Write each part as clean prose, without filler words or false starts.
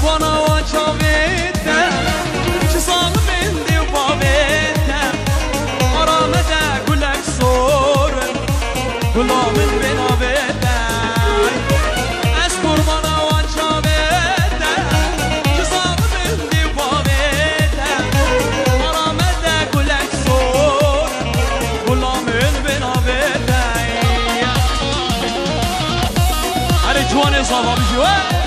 قربانا و چاویتم چه سالمین دیو باویتم آرامده گلک سورن گلامن بناویتم از قربانا و چاویتم چه سالمین دیو باویتم آرامده گلک سورن گلامن بناویتم هر جوان صافا بشوه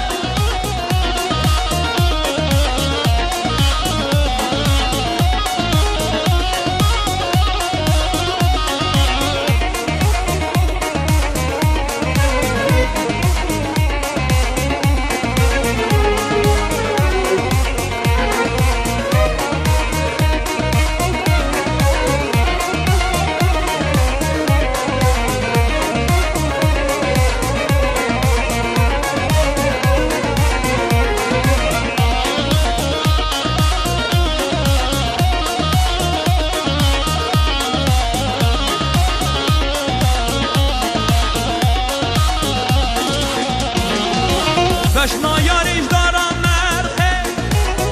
Başına yarış daran merhe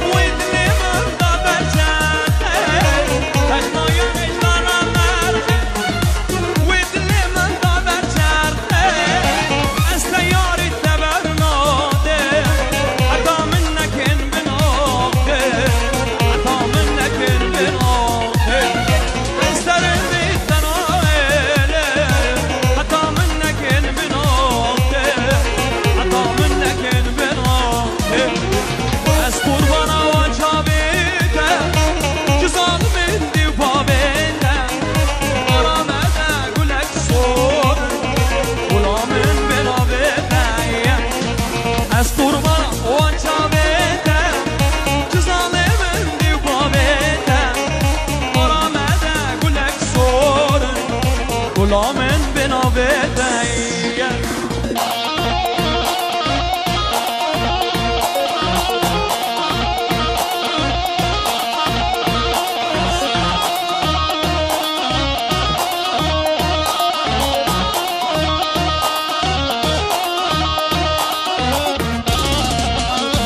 Bu idlimin da berçehe Başına yarış daran merhe Bu idlimin da berçehe Este yari tebernade Hatta minnekin binade Hatta minnekin binade Esterim bitten ağele Hatta minnekin binade Hatta minnekin از قربانا و چاویتم چه ظالمین دیو باویتم آرامده گلک سور غلامن بناویتم از قربانا و چاویتم چه ظالمین دیو باویتم آرامده گلک سور غلامن بناویتم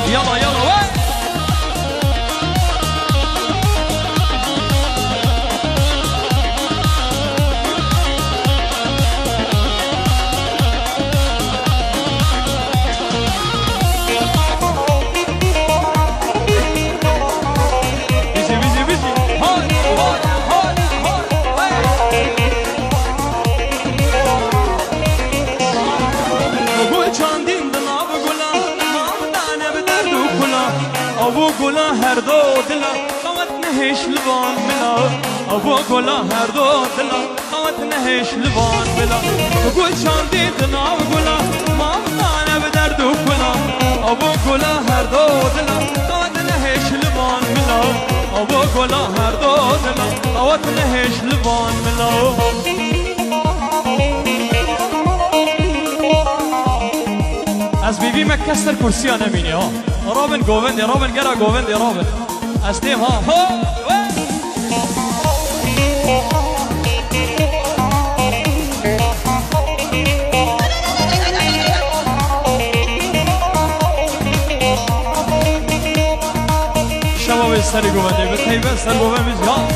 يلا يلا وين بيجي بيجي بيجي هون هون هون هون بقول چاندین دنا بقولا ابو گلا هر دو دلا قوت نهش لبان ملا ابو گلا هر دو دلا قوت نهش لبان ملا بقول چاندی دنا گلا ما بدانه به درد و کلا ابو گلا هر دو دلا قوت نهش لبان ملا ابو گلا هر دو دلا قوت نهش لبان ملا از بیبی مکسر کرسی ها نمینی ها رابن گووند رابن گرا گووند رابن از تیم ها شباب سری گوونده به تیبه سر گووند بیزی ها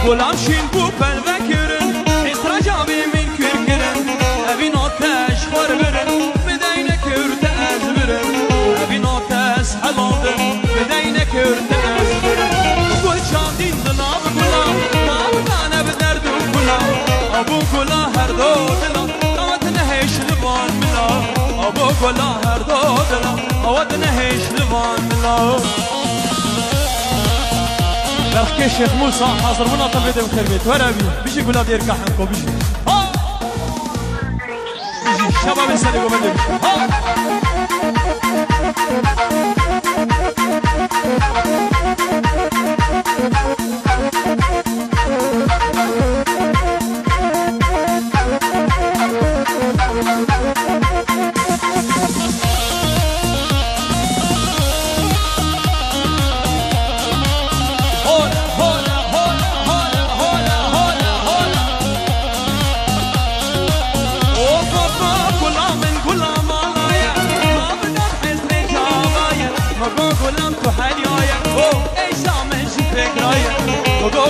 غلام شین بو پلوه کرن استراجابی من کر کرن اوین آتش خور برن بدین کرده از برن اوین آتش حلالدن بدین کرده از برن گل چاندین دلاب گلام ما بدانه به درد و گلام ابو گلا هر دو دلا قوت نهش لبان ملا ابو گلا هر دو دلا قوت نهش لبان ملا برخي شيخ موسى حاضر منا طلبت بخير بيت ورابي بيجي قولا دير كحنكو بيجي بيجي شباب يسالي قبل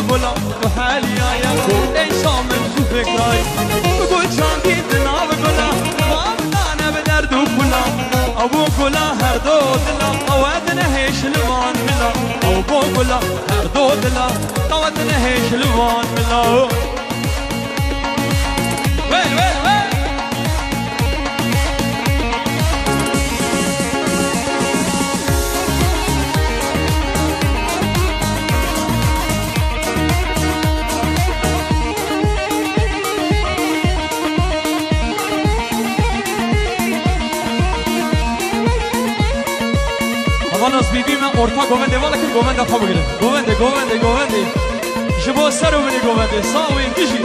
بوغلا وحاليا يا إنسان من شو فكراي بقول شان ديدنا بقولا وابدانا بدرد وكلا أبو كلا هردود لا قوادنا هيش لوان ملا أبو كلا هردود لا قوادنا هيش لوان ملا وين وين وين خلاص بیبیم ارتا گوونده والا که گوونده خواب بگیره گوونده گوونده گوونده شبو سرو منی گوونده ساوین دیشی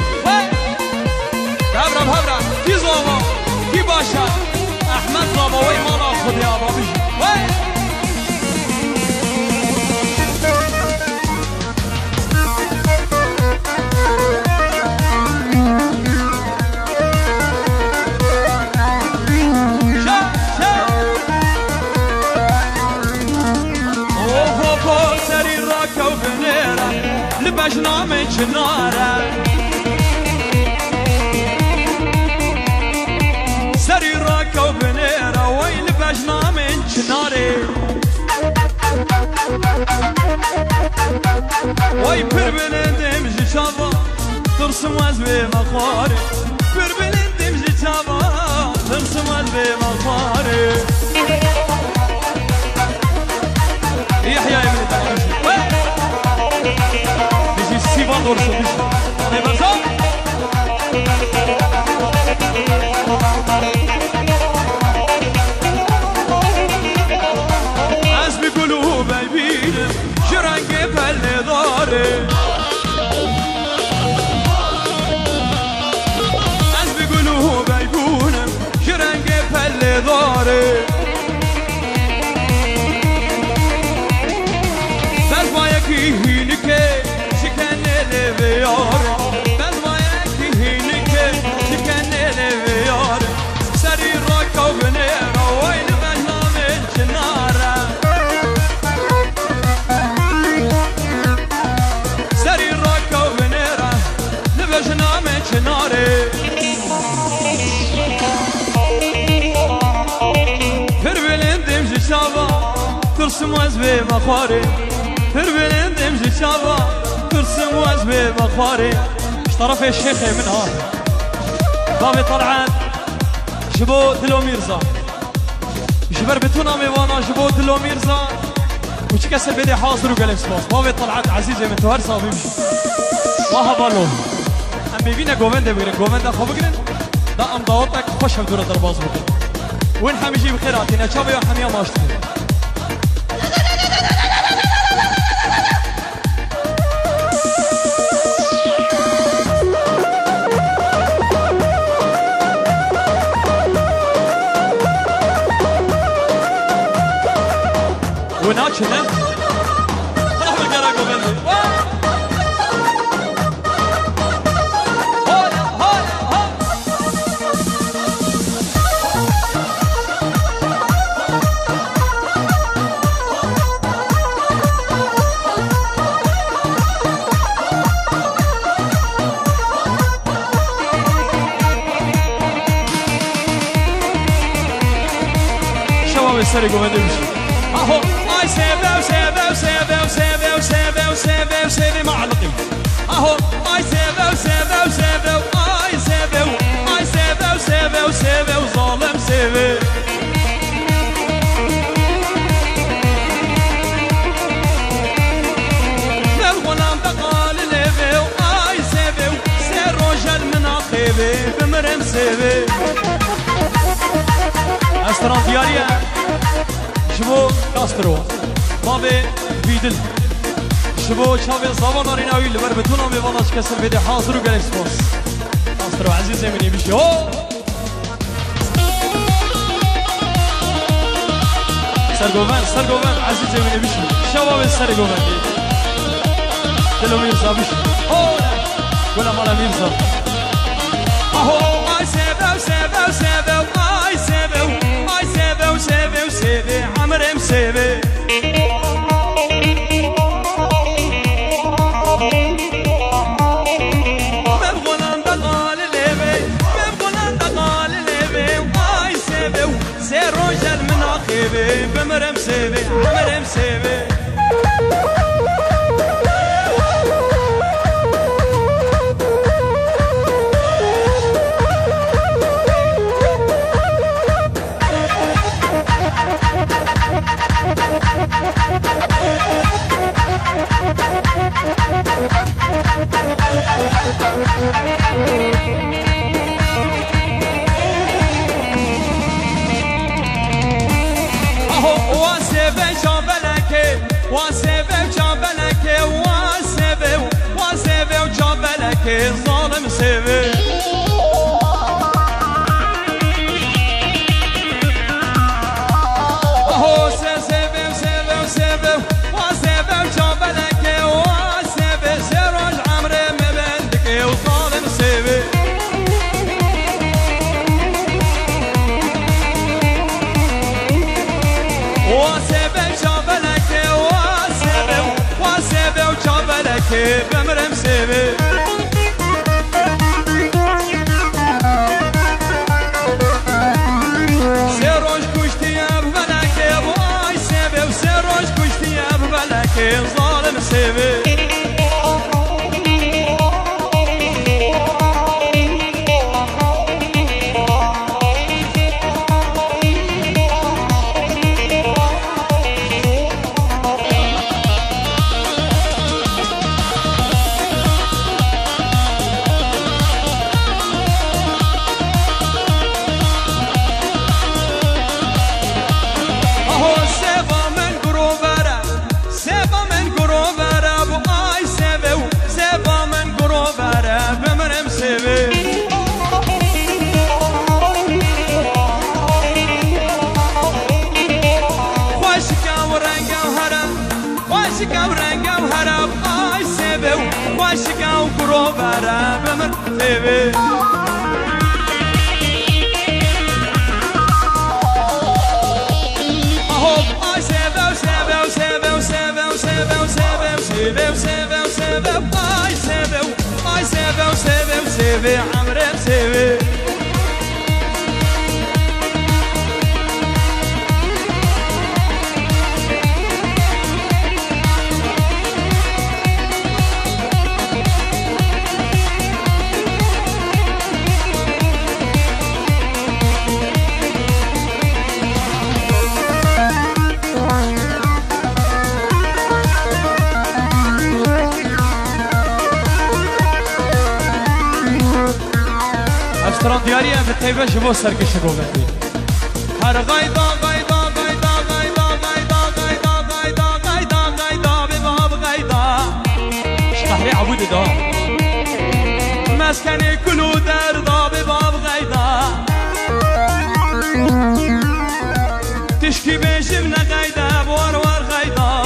هبرم هبرم کی زاما کی باشه احمد زاما وی مانا خودی آبا بیشی بجنامي چناره سري راكو بنيره ويل بجنامي چناره وي بربلندم جشابا ترسم از به مخاره بربلندم جشابا ترسم از به مخاره يحيى ابن الدعوش سيفان دورسو بيش نيبرزو از بقلوب بيبين شرنگ پله داره از بقلوب بيبونم شرنگ پله داره بس با یکی هینی که بیاره بس ما یکی هینی که شکنه بیاره سری راکو بنیره وین بجنامه چناره سری راکو بنیره بجنامه چناره پر بلندم جشابا ترسم از به مخاره پر بلندم جشابا ترسم وزبي بخاري ايش طرف الشيخ منها بابي طلعان شبو دلو ميرزا شبر بتونا ميوانا شبو دلو ميرزا وش كسر بدي حاصر وقلب سلاس بابي طلعان عزيزي من توهر صابي مش ما هبالو ام بيبينا قومنده بقرن قومنده خو بقرن دا ام ضوطك خوش هم دورة درباز بقرن وين حميجي بخيراتنا شابي وحميا ماشتين وناچنه راح بالقراقو بندي هولا هولا هولا شباب السرقو بندي اهو اي سيبه وسيبه وسيبه وسيبه وسيبه وسيبه وسيبه معلقي اهو اي سيبه وسيبه وسيبه اي سيبه اي سيبه وسيبه وسيبه وظالم سيبه الغلام بقال ليبه اي سيبه سير رجل مناقبه بمرم سيبه استران دياريه شبو كاسترو بابي فيدل شبو شافي صابر ريناوي اللي بربتونا بيفضل كسر بيدي حاضر وقال سبوس كاسترو عزيزي مني بيشي هو سرقوفان عزيزي مني بيشي شباب السرقوفان دي دلو ميرزا بيشي هو ولا مالا ميرزا اهو اي سيبه وسيبه وسيبه اي سيبه اي سيبه وسيبه وسيبه عمري مسيبه بمرم سیوی بمرم سیوی ظالم سيبي هو سيبي سيبي سيبي وسيبي وجابلك وسيبي سيروج عمري مبندك وظالم سيبي وسيبي جابلك وسيبي وسيبي وجابلك بمرم سيبي ظالم سيبي واشقا وقروبرا بمر سيبي اهو سيبي وسيبي وسيبي وسيبي وسيبي وسيبي وسيبي وسيبي وسيبي اي سيبي اي سيبي وسيبي وسيبي عمري بسيبي اشتران دياري في الطيبة شبو سرقش قومتي هر غايدا غايدا غايدا غايدا غايدا غايدا غايدا غايدا غايدا بباب غايدا شطحري عبود دا مسكني كلو دردا بباب غايدا تشكي بجمنا غايدا بورور غايدا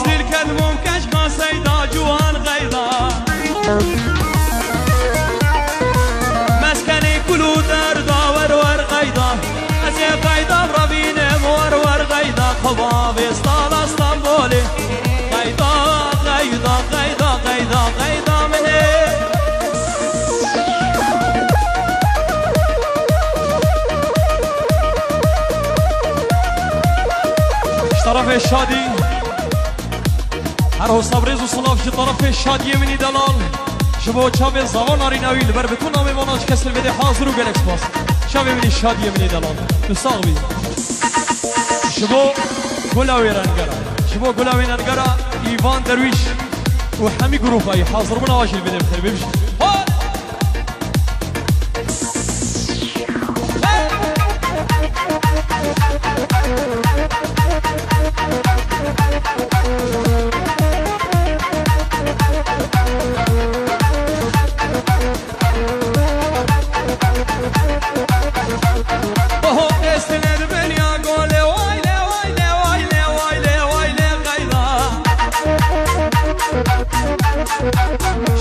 سليل كلموم كشكا سيدا جوان غايدا مسكني كلو دردا ورور غيدا ازي غيدا برابيني ورور غيدا خباب اسطنبولي غيدا غيدا غيدا غيدا غيدا مني طرف الشادي هر صبريز وصلاف في طرف الشادي مني دلال شبو چاوی زبان آریناوی لبر بتون نامی ماناش کسل بده حاضر و گلکس باس چاوی منی شادی منی دلال نساق بید شبو گلاوی رنگرا شبو گلاوی رنگرا ایوان درویش و همی گروه های حاضر بنا واشل بده بخیر ببیش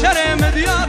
شرم ديار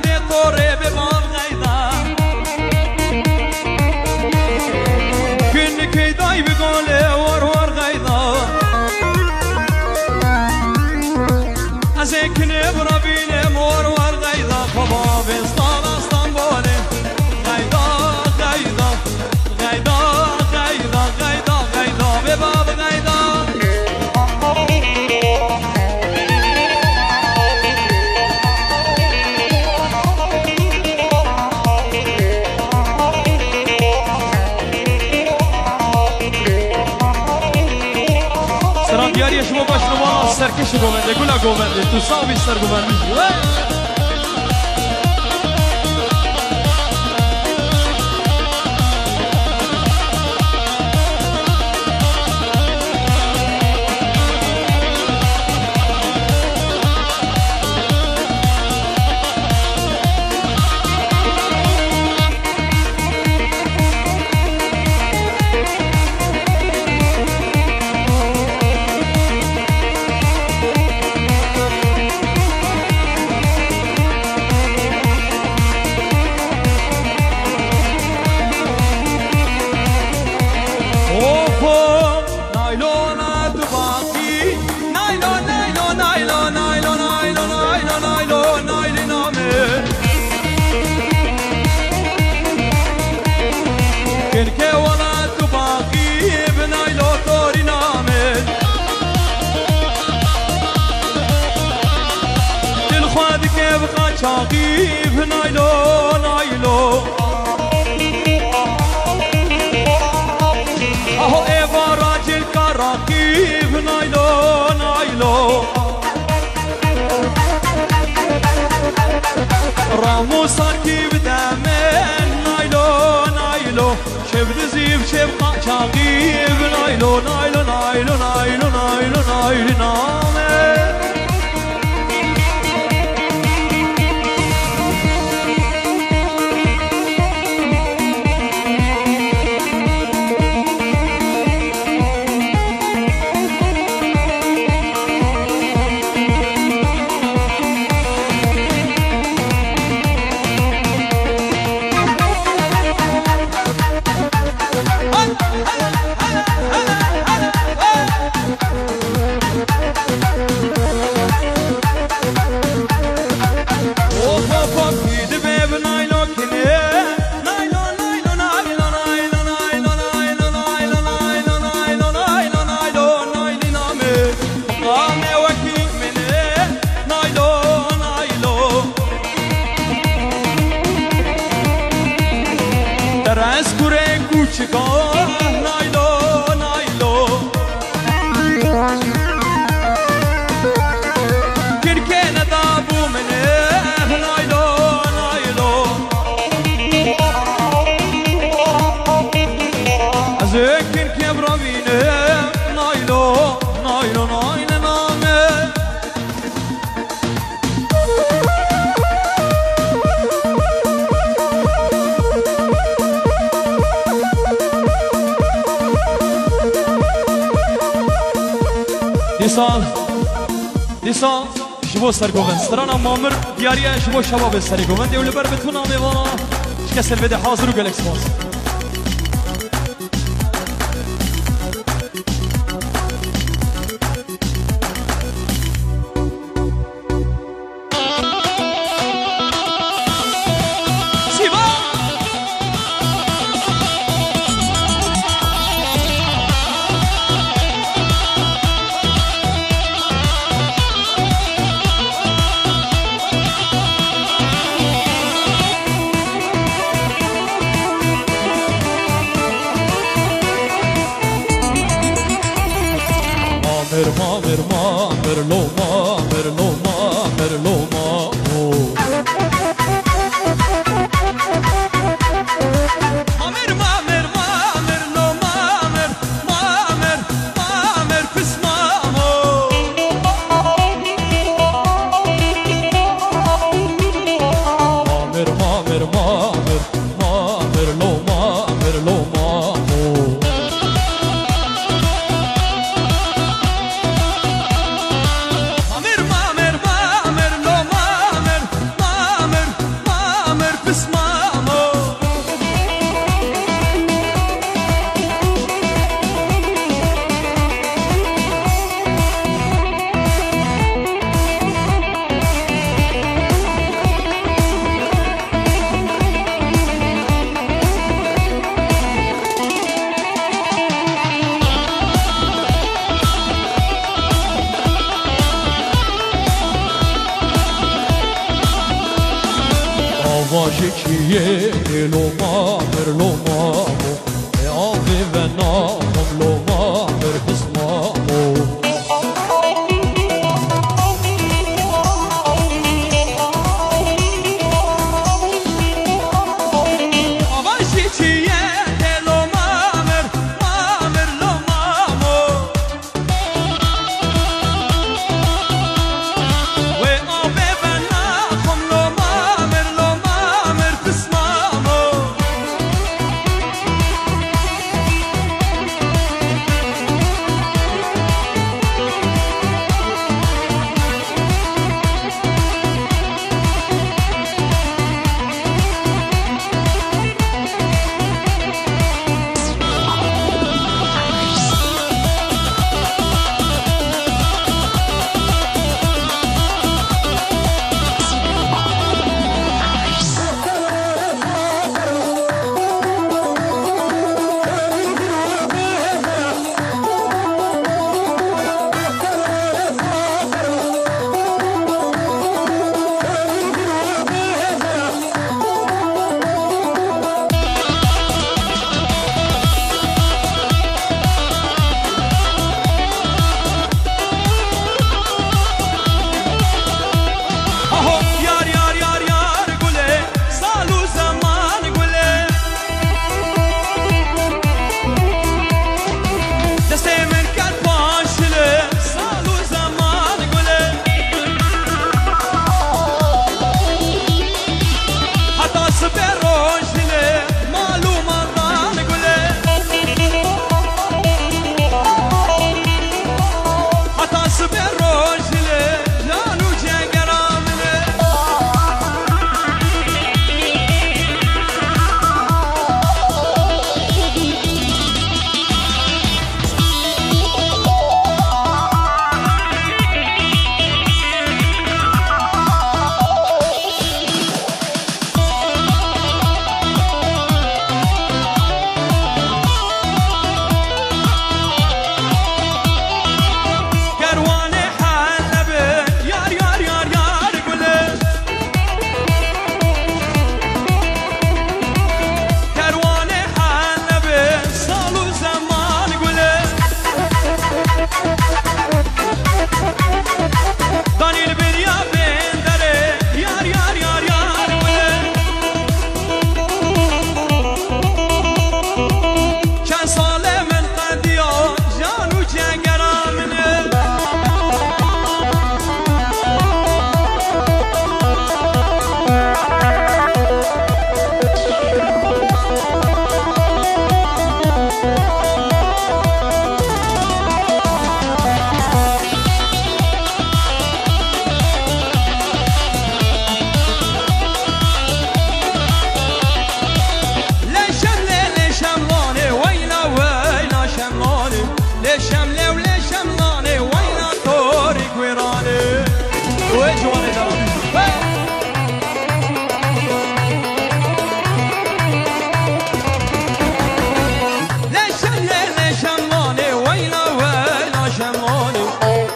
دیاری شما باش نوالا سرکش گوونده گولا گوونده تو صاحبی سر گوونده شاقيب نايلو نايلو اهو ايوا راجل كراكيب نايلو نايلو رامو ساكيب دامن نايلو نايلو شبد زيب شبقى شاقيب نايلو نايلو نايلو نايلو نايلو نايلو نايلو دیسان شبو سرگوون سترانا مامر دیاریه شبو شباب سرگوون دیولی بر بتونا میوانا شکست الویده حاضر و گلکس باز Vajikiye loma mer loma mo e ave vena loma mer hisma mo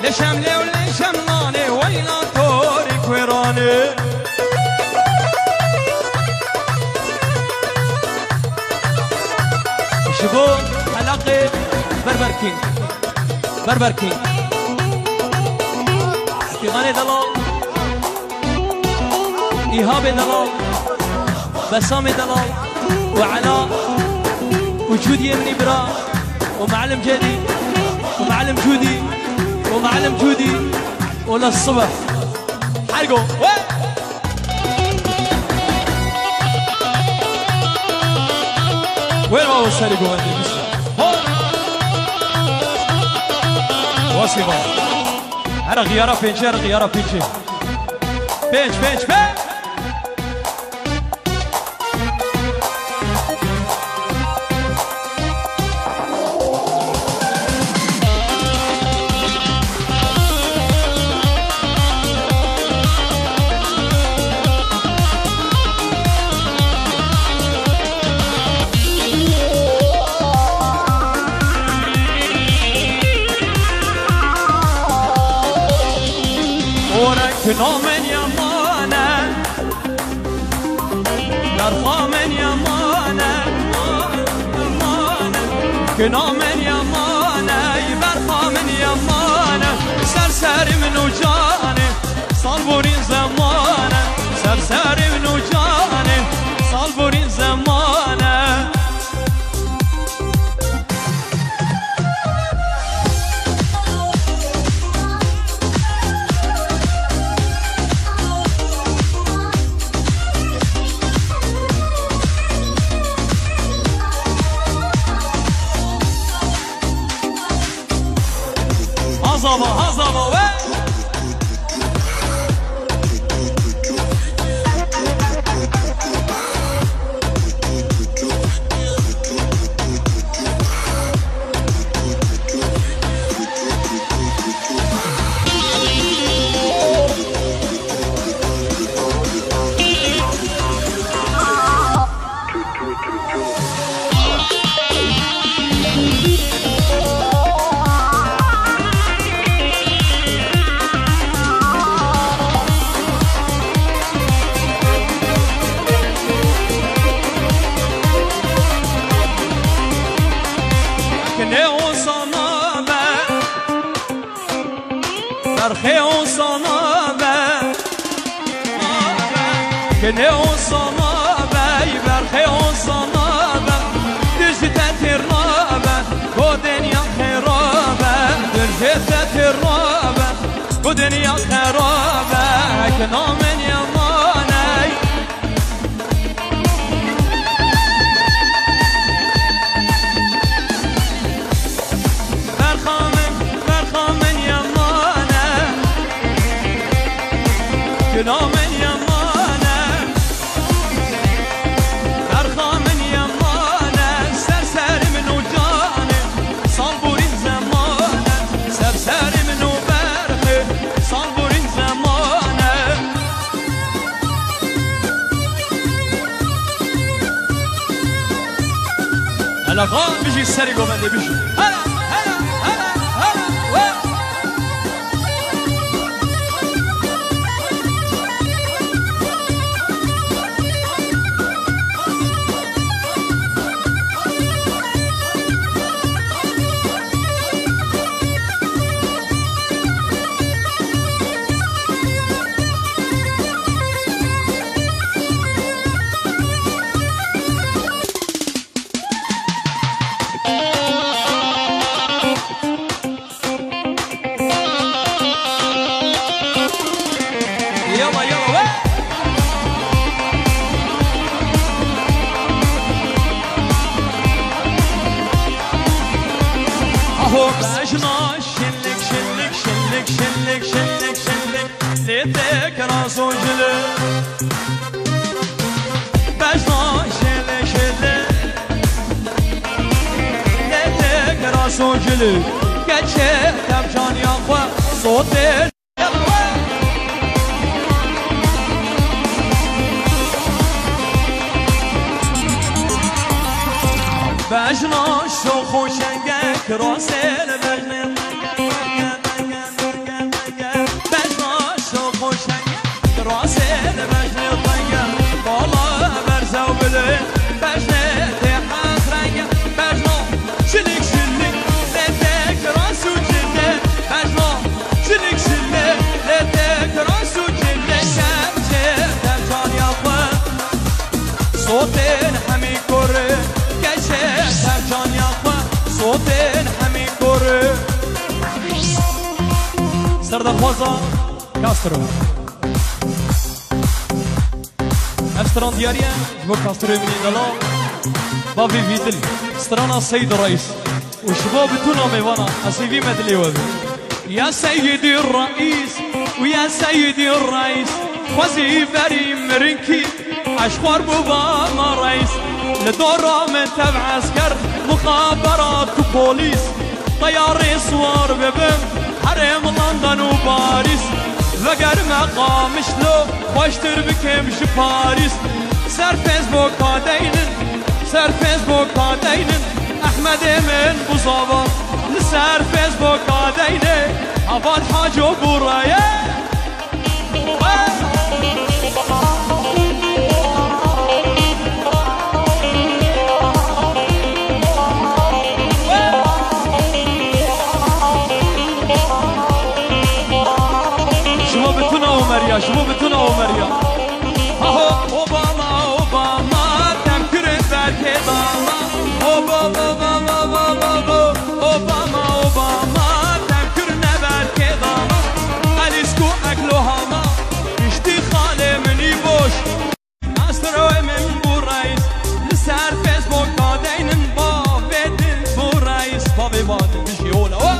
لشم لو لشم نانه ویلا توری کویرانه شبو حلقه بربركين بربركين استغاني دلال إيهاب دلال بسام دلال وعلاء وجود يمني برا ومعلم جدي ومعلم جودي ومعلم جودي وللصبح حرقوا وين ما هو سارقوا عندي واسي بابا أنا غيارة بينش أنا غيارة بينش بينش بينش بينش كنامن يمانه درخامن يمانه كنامن يمانه برخامن يمانه سرسر من وجانه صالبورين زمانه سرسر من وجانه صالبورين زمانه هزابا هزابا خيو صنابه كنيو صنابه يبر خيو صنابه دجتت الرابه ودنيا خرابه دجتت الرابه ودنيا خرابه كنا من يماني برخامن يماني كنا من يمانه برخا من يمانه سرسر من وجانه صالبورين زمانه سرسر من وبرخه صالبورين زمانه هلا غام بيجي السرقه من بيجي هلا هلا هلا هلا بجنا شلك شلك شلك شلك شلك شلك ليتك راسو جلك بجنا شلك شلك ليتك راسو جلك كتشي تبجان يا خوا صوتي بجنا شو خوشنگك راسل بجنه هاتين حمي كوري سرد خوزا كاسترو افستران دياريا جو كاسترو من دلا بابي فيدل سترانا السيد الرئيس وشباب تونا ميوانا اسيفي مدلي وذي يا سيدي الرئيس ويا سيدي الرئيس وزيفري مرنكي اشخار بابا ما رئيس لدورة من تبع عسكر مخابرات وبوليس طياري صور ببم حرم لندن وباريس وگر مقام شلو خوشتر بكمش باريس سر فيسبوك هادينن سر فيسبوك هادينن احمد من بوزاوا لسر فيسبوك هادينن عبال حاجو برايه شبابتنا ومريا اهو اوباما اوباما تمكرت بركي باما اوباما اوباما اوباما اوباما تمكرنا بركي باما اليسكو اكلو هاما اشتي خالي مني بوش استروي من بورايس لسر فيسبوك قادينن بابدن بورايس بابي بادن بشي اولا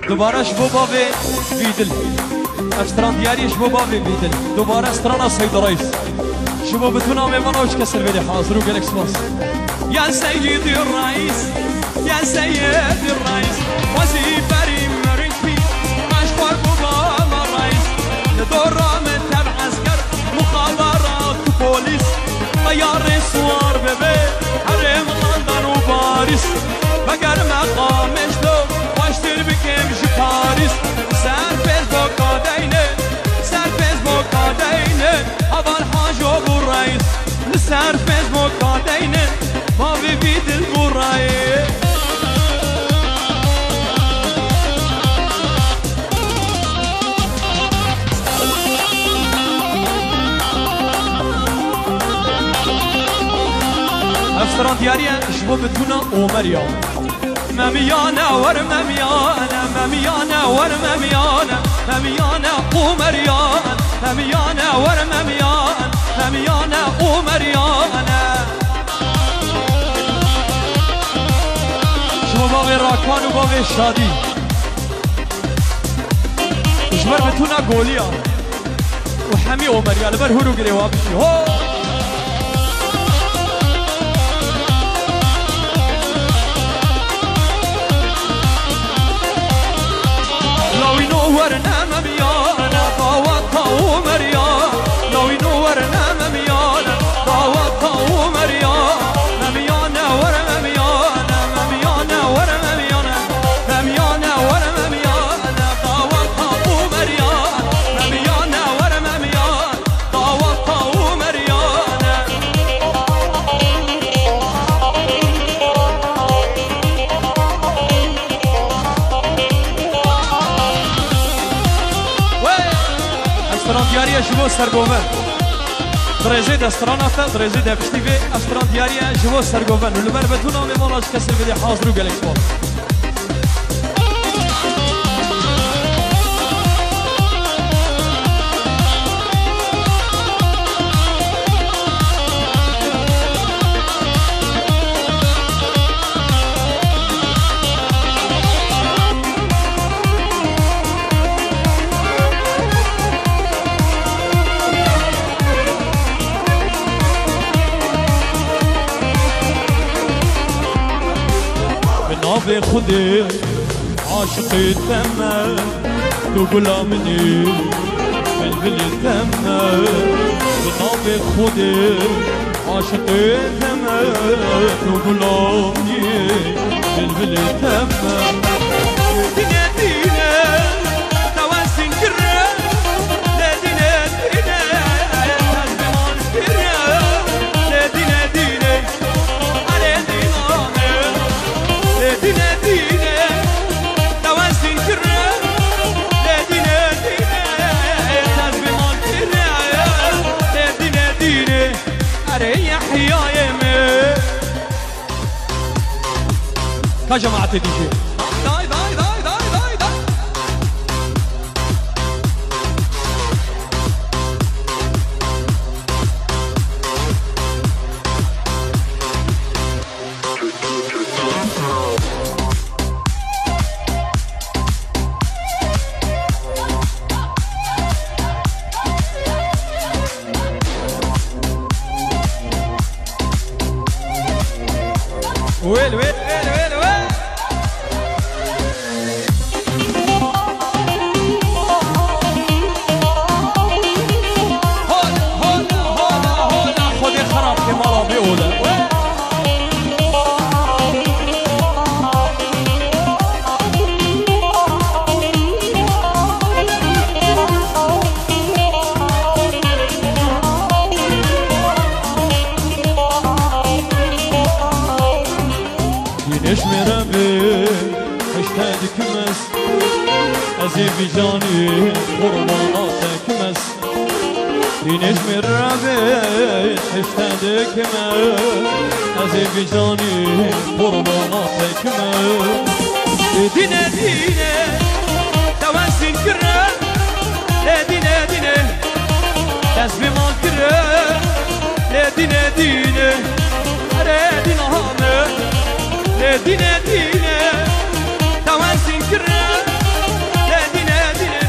دوباره شبابا في فيدل افستران دياري شبابا في فيدل دوباره استرانا السيد الرئيس شبابتنا ميمانا وش كسر بلي حاضر وقالك سواس يا سيدي الرئيس يا سيدي الرئيس وزيفري مرنكي اشخار بابا ما رئيس لدورة من تبع عسكر مخابرات وبوليس طياري صور ببي حرم لندن وباريس وگر مقام شلو خوشتر بكمش باريس سر فيسبوك هادينن سر فيسبوك هادينن اول حاجو بالرئيس لسر فيسبوك هادينن ما بيفيد البرايس افستران دياريا شبابتنا ومريا مميانا ور مميانا مميانا ور مميانا مميانا ومريانا مميانا ور مميانا مميانا ومريانا شما باغي راكان وباغي الشادي شمر بتونا قوليا وحمي ومريانا برهورو قريوا بشي هو ورنا مميانا ضاوطها ومريانا لو ينورنا مميانا ضاوطها ومريانا مميانا ورا مميانا مميانا ورا مميانا مميانا ورا مميانا ضاوطها ومريانا مميانا ورا مميانا ضاوطها ومريانا استران دياريا جبو سرگوون درجه دستراناتا درجه دپشتیوی استران دياريا جبو سرگوون ولبر بتونا میماناش کسی بدی حاضر و گلک سوال نابي خدي عاشقي تمام تو غلامني بلبلي تمام نابي خدي عاشقي تمام تو غلامني بلبلي تمام دينا دينا تواسن كرة لا دينا دينا تزبمان كرة لا دينا دينا على دينا دینه دینه دوستین کره دینه دینه تزبی مال کره دینه دینه اره یحیای من کا جماعت دیجی دای دای دای دای دای دای ويل ويل ويل ويل ويل هولا هولا هولا هولا خذي خراب كما بيقولوا Güneş merhaba, اشتهدك مس أزي بجاني قرباناتك مس Güneş merhaba, اشتهدك مس أزي بجاني قرباناتك مس دينه دينه توسين كره دينه دينه تسبي مال كره دينه دينه اره دينه هامه دينه دينه توسين كره دينه دينه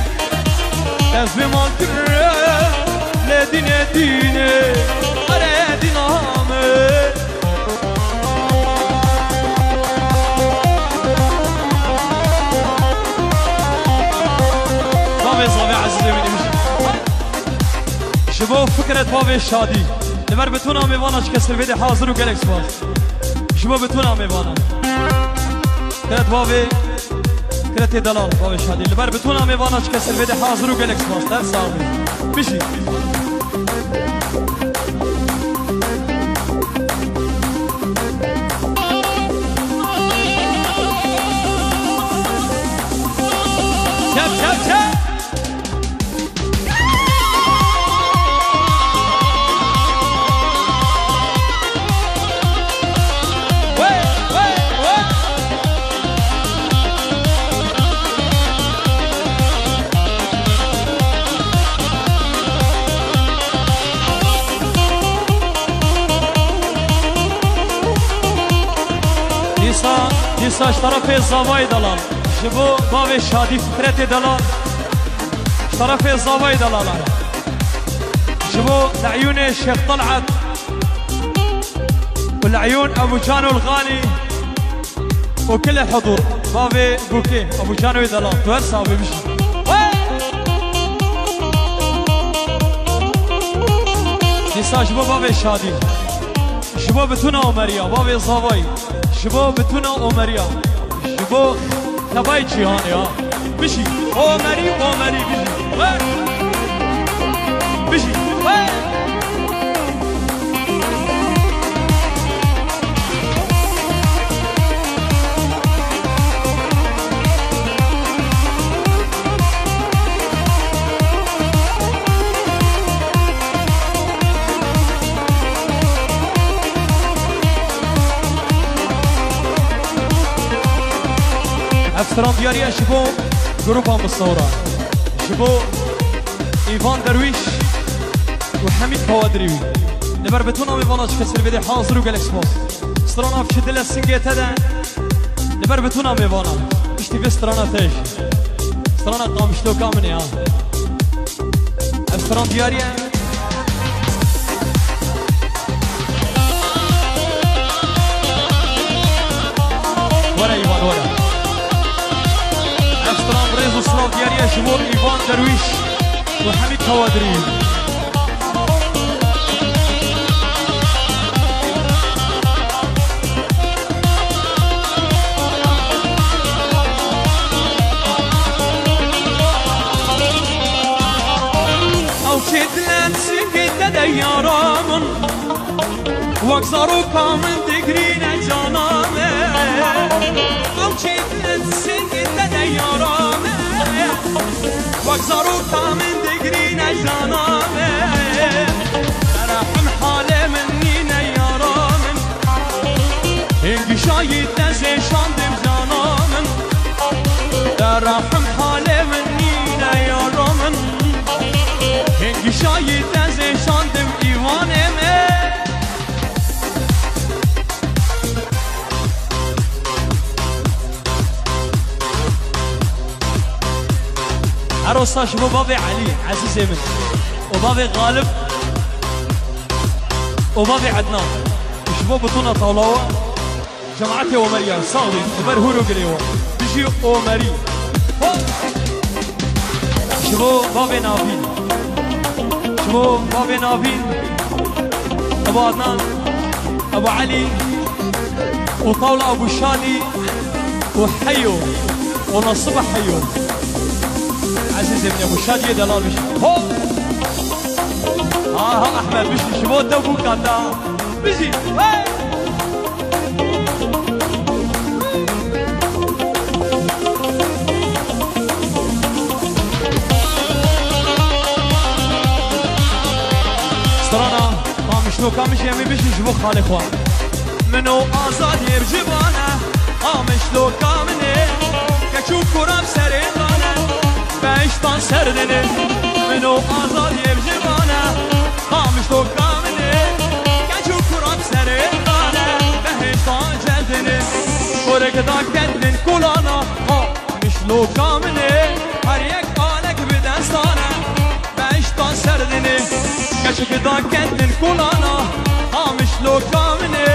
تسبي مال كره دينه دينه اره دينه هامه صافي عزيزي مني مش شباب فكرة بابي الشادي لبر بتونا ميوانا شكسر فيدي حاضر وجالكس باز شباب بتونا ميوانا فكرة بابي فكرة دلال بابي الشادي لبر بتونا ميوانا شكسر فيدي حاضر وجالكس باز تر صافي مشي شب شب شب ديسا طرف الزواي دلال شبو باوي شادي فكرة دلال طرف الزواي دلال شبو لعيون الشيخ طلعت والعيون ابو جانو الغالي وكل الحضور باوي بوكي ابو جانو دلال توسع بمشي ديسا شبو باوي شادي شبو بتونا ومريا باوي زواي شبو بتونا ومريا شبو تباي جيهان يا بشي عمري عمري بشي بشي افسران دياريا شبو جروبهم بالصورة شبو ايفان درويش وحميد كوادريوي نبر بتونا ميفاناش كسر بدي حاضر وجالكس باص سترانا في شدلة السنجيت هذا نبر بتونا ميفانا اشتي في سترانا تاج سترانا قامشلو كامني ها افسران دياريا ورا ايفان ورا افسران ريزو سلاف دياريا شبو ايفان درويش وحميد كوادريوي یارامون وگذارو کامل دگرین جانامه چیت سنگت دیارامه وقت زاروکا من دگری نجانامه درحم حال من نینه یارامن هنگی شاید نزشاندم جانامن درحم حال من نینه یارامن هنگی شاید نزشاندم ایوانمه عروسا شبو بابي علي عزيزي من وبابي غالب وبابي عدنان شبو بطونة طولوة جماعتي ومريم صاغي وبرهورو قريوة بيجي ومري شبو بابي نافين شبو بابي نافين ابو عدنان ابو علي وطاولة ابو شادي وحيو ونصبح حيو عزيزي من ابو شادي دلال بشي هو ها احمد بشي شبو دبو كاتا بشي هاي سترانا قامشنو قامش يمي بشي شبو خالي خوان منو آزاد يبجبانا قامشلو قامني كچو كرام سريطانا باشتان سردني منو آزاد يبجبانا قامشلو قامني كچو كرام سريطانا باشتان جلدني ورق دا كندن كولانا قامشلو قامني هر يك آلك بدستانا باشتان سردني كچو دا كندن كولانا قامشلو قامني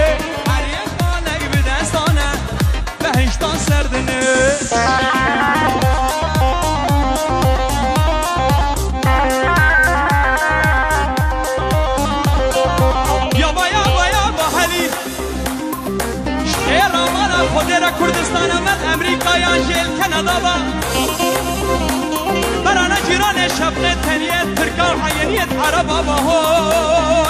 هر يك آلك بدستانا باشتان سردني خودرا کردستان من امریکا یا جیل کانادا با برانا جیران شفقت تنیت ترکا و حیانیت عربا با هو